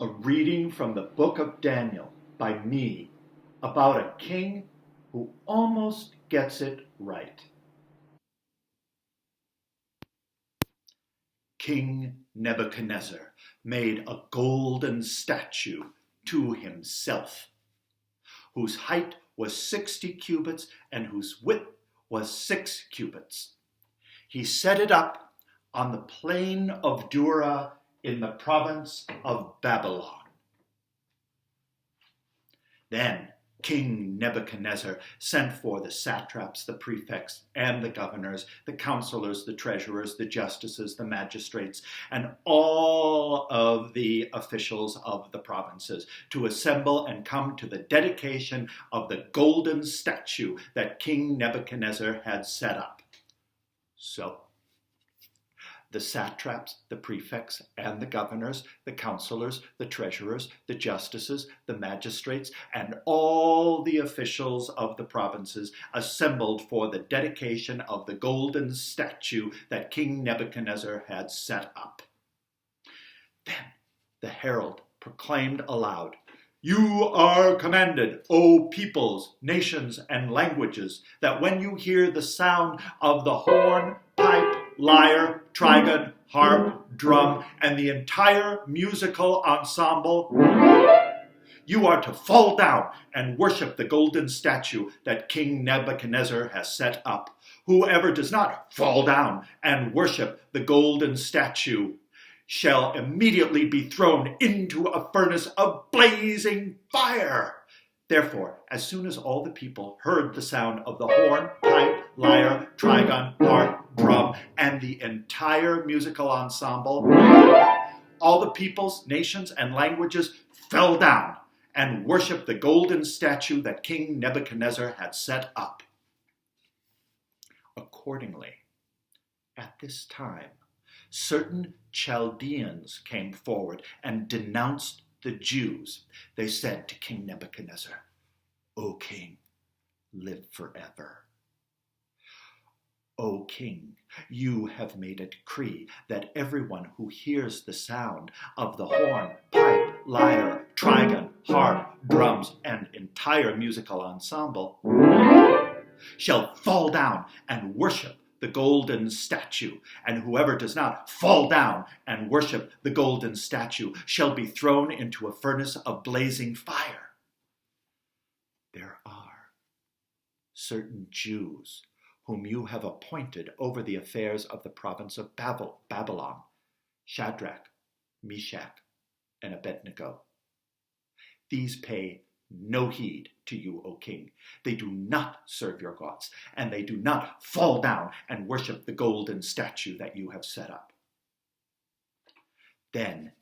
A reading from the book of Daniel by me about a king who almost gets it right. King Nebuchadnezzar made a golden statue to himself, whose height was 60 cubits and whose width was 6 cubits. He set it up on the plain of Dura in the province of Babylon. Then King Nebuchadnezzar sent for the satraps, the prefects, and the governors, the counselors, the treasurers, the justices, the magistrates, and all of the officials of the provinces to assemble and come to the dedication of the golden statue that King Nebuchadnezzar had set up. So the satraps, the prefects, and the governors, the counselors, the treasurers, the justices, the magistrates, and all the officials of the provinces assembled for the dedication of the golden statue that King Nebuchadnezzar had set up. Then the herald proclaimed aloud, "You are commanded, O peoples, nations, and languages, that when you hear the sound of the horn, pipe, lyre, trigon, harp, drum, and the entire musical ensemble, you are to fall down and worship the golden statue that King Nebuchadnezzar has set up. Whoever does not fall down and worship the golden statue shall immediately be thrown into a furnace of blazing fire." Therefore, as soon as all the people heard the sound of the horn, pipe, lyre, trigon, harp, drum, and the entire musical ensemble, all the peoples, nations, and languages fell down and worshiped the golden statue that King Nebuchadnezzar had set up. Accordingly, at this time, certain Chaldeans came forward and denounced the Jews. They said to King Nebuchadnezzar, "O king, live forever. O king, you have made a decree that everyone who hears the sound of the horn, pipe, lyre, trigon, harp, drums, and entire musical ensemble shall fall down and worship the golden statue, and whoever does not fall down and worship the golden statue shall be thrown into a furnace of blazing fire. There are certain Jews whom you have appointed over the affairs of the province of Babylon, Shadrach, Meshach, and Abednego. These pay no heed to you, O king. They do not serve your gods, and they do not fall down and worship the golden statue that you have set up." Then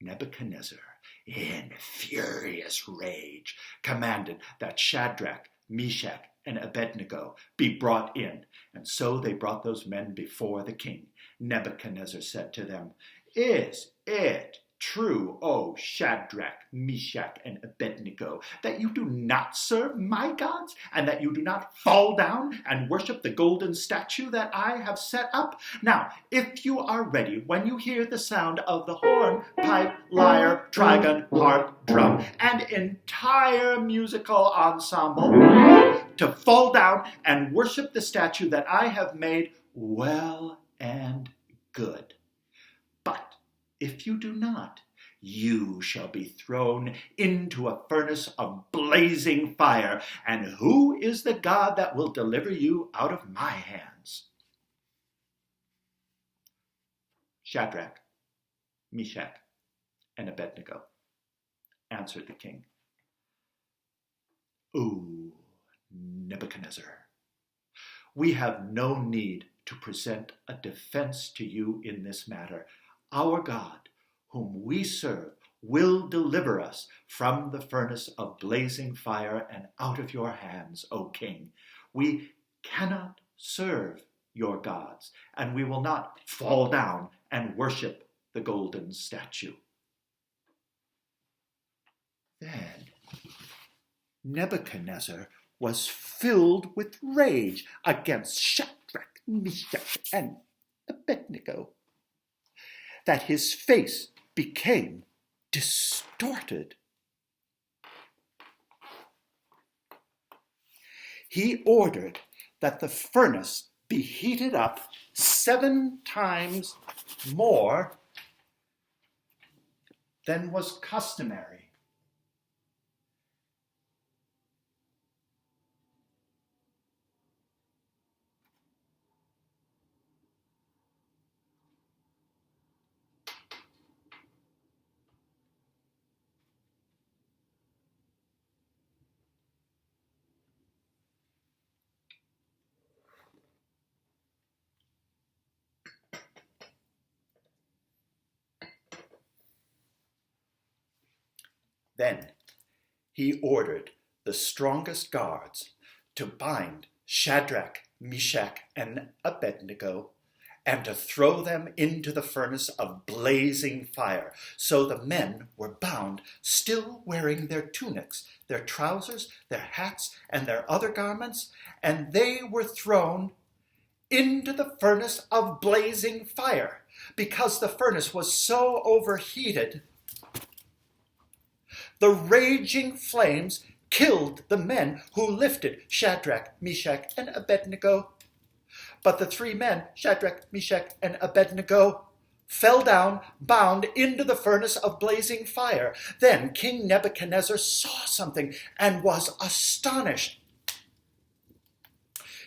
Nebuchadnezzar, in furious rage, commanded that Shadrach, Meshach, and Abednego be brought in. And so they brought those men before the king. Nebuchadnezzar said to them, "Is it true, O Shadrach, Meshach, and Abednego, that you do not serve my gods, and that you do not fall down and worship the golden statue that I have set up? Now, if you are ready, when you hear the sound of the horn, pipe, lyre, trigon, harp, drum, and entire musical ensemble, to fall down and worship the statue that I have made, well and good. But if you do not, you shall be thrown into a furnace of blazing fire. And who is the God that will deliver you out of my hands?" Shadrach, Meshach, and Abednego answered the king, "O Nebuchadnezzar, we have no need to present a defense to you in this matter. Our God, whom we serve, will deliver us from the furnace of blazing fire and out of your hands, O king. We cannot serve your gods, and we will not fall down and worship the golden statue." Then Nebuchadnezzar was filled with rage against Shadrach, Meshach, and Abednego, that his face became distorted. He ordered that the furnace be heated up 7 times more than was customary. Then he ordered the strongest guards to bind Shadrach, Meshach, and Abednego, and to throw them into the furnace of blazing fire. So the men were bound, still wearing their tunics, their trousers, their hats, and their other garments, and they were thrown into the furnace of blazing fire, because the furnace was so overheated. The raging flames killed the men who lifted Shadrach, Meshach, and Abednego. But the 3 men, Shadrach, Meshach, and Abednego, fell down, bound into the furnace of blazing fire. Then King Nebuchadnezzar saw something and was astonished.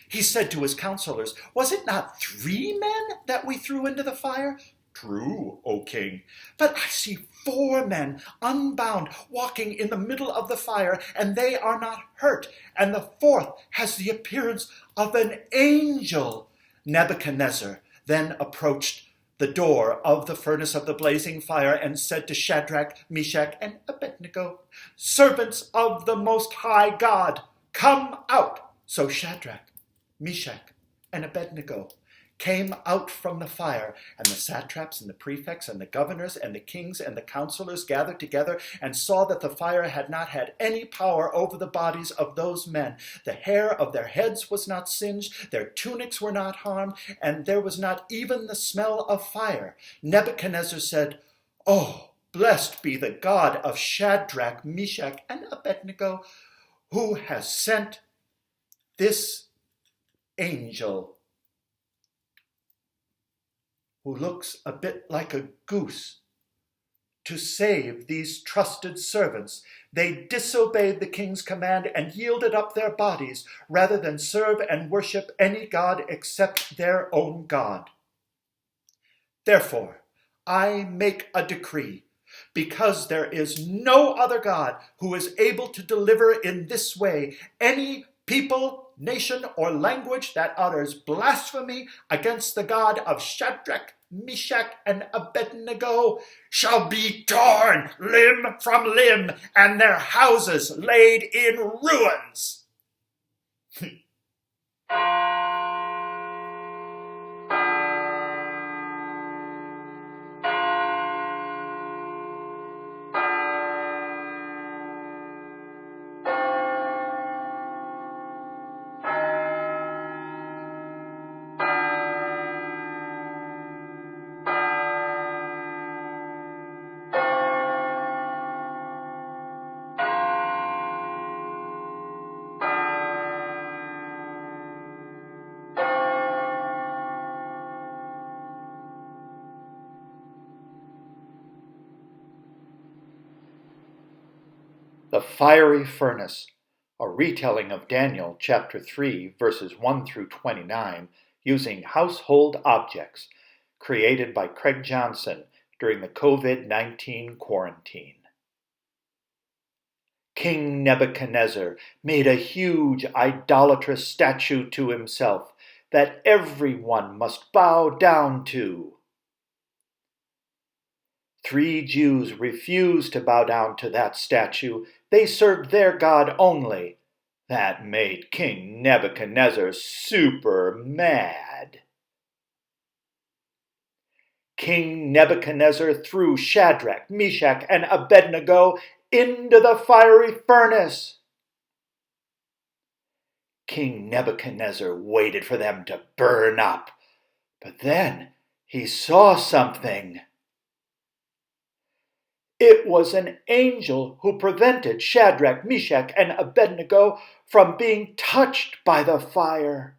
He said to his counselors, "Was it not 3 men that we threw into the fire?" "True, O king. But I see 4 men unbound walking in the middle of the fire, and they are not hurt, and the 4th has the appearance of an angel." Nebuchadnezzar then approached the door of the furnace of the blazing fire and said to Shadrach, Meshach, and Abednego, "Servants of the Most High God, come out." So Shadrach, Meshach, and Abednego came out from the fire, and the satraps and the prefects and the governors and the kings and the counselors gathered together and saw that the fire had not had any power over the bodies of those men. The hair of their heads was not singed, their tunics were not harmed, and there was not even the smell of fire. Nebuchadnezzar said, "Oh, blessed be the God of Shadrach, Meshach, and Abednego, who has sent this angel, who looks a bit like a goose, to save these trusted servants. They disobeyed the king's command and yielded up their bodies rather than serve and worship any god except their own God. Therefore, I make a decree, because there is no other God who is able to deliver in this way any people, nation, or language that utters blasphemy against the God of Shadrach, Meshach, and Abednego shall be torn limb from limb, and their houses laid in ruins." The fiery furnace, a retelling of Daniel chapter 3, verses 1 through 29, using household objects, created by Craig Johnson during the COVID-19 quarantine. King Nebuchadnezzar made a huge idolatrous statue to himself that everyone must bow down to. 3 Jews refused to bow down to that statue. They served their God only. That made King Nebuchadnezzar super mad. King Nebuchadnezzar threw Shadrach, Meshach, and Abednego into the fiery furnace. King Nebuchadnezzar waited for them to burn up, but then he saw something. It was an angel who prevented Shadrach, Meshach, and Abednego from being touched by the fire.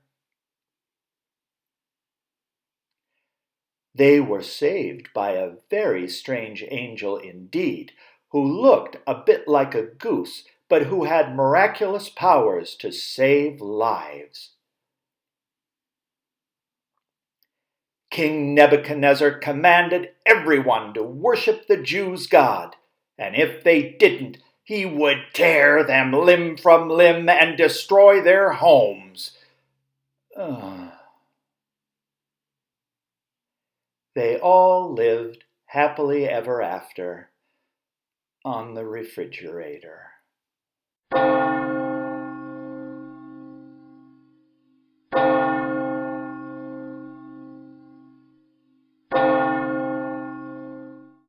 They were saved by a very strange angel indeed, who looked a bit like a goose, but who had miraculous powers to save lives. King Nebuchadnezzar commanded everyone to worship the Jews' God, and if they didn't, he would tear them limb from limb and destroy their homes. They all lived happily ever after on the refrigerator.